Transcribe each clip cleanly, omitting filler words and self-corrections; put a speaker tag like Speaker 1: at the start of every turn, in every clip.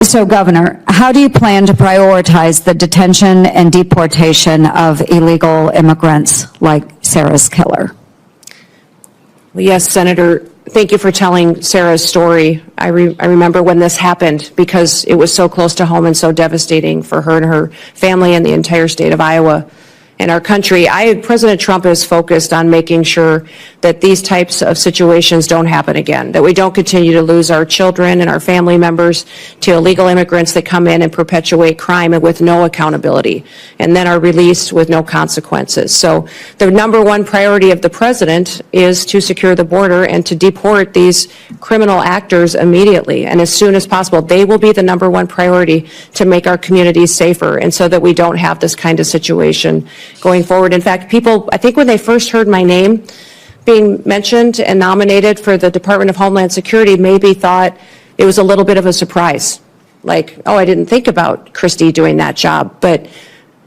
Speaker 1: So, Governor, how do you plan to prioritize the detention and deportation of illegal immigrants like Sarah's killer?
Speaker 2: Well, yes, Senator, thank you for telling Sarah's story. I remember when this happened because it was so close to home and so devastating for her and her family and the entire state of Iowa and our country. President Trump is focused on making sure that these types of situations don't happen again, that we don't continue to lose our children and our family members to illegal immigrants that come in and perpetuate crime and with no accountability, and then are released with no consequences. So the number one priority of the president is to secure the border and to deport these criminal actors immediately and as soon as possible. They will be the number one priority to make our communities safer and so that we don't have this kind of situation going forward. In fact, people, I think when they first heard my name being mentioned and nominated for the Department of Homeland Security, maybe thought it was a little bit of a surprise. Like, oh, I didn't think about Kristi doing that job. But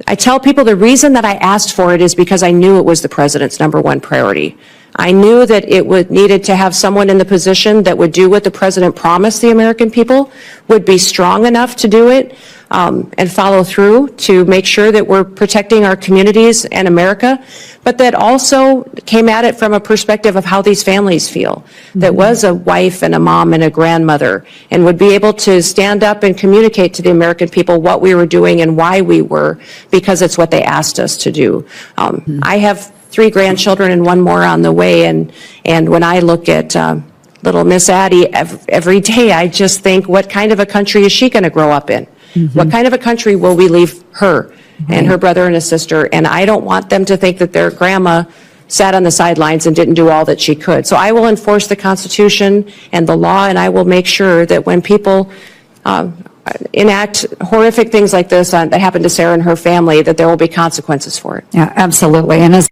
Speaker 2: I tell people the reason that I asked for it is because I knew it was the president's number one priority. I knew that it needed to have someone in the position that would do what the president promised the American people, would be strong enough to do it, and follow through to make sure that we're protecting our communities and America, but that also came at it from a perspective of how these families feel, that was a wife and a mom and a grandmother, and would be able to stand up and communicate to the American people what we were doing and why we were, because it's what they asked us to do. I have 3 grandchildren and 1 more on the way, and when I look at little Miss Addie every day, I just think, what kind of a country is she going to grow up in? What kind of a country will we leave her and her brother and his sister? And I don't want them to think that their grandma sat on the sidelines and didn't do all that she could. So I will enforce the Constitution and the law, and I will make sure that when people enact horrific things like this that happened to Sarah and her family, that there will be consequences for it.
Speaker 1: Yeah, absolutely. And as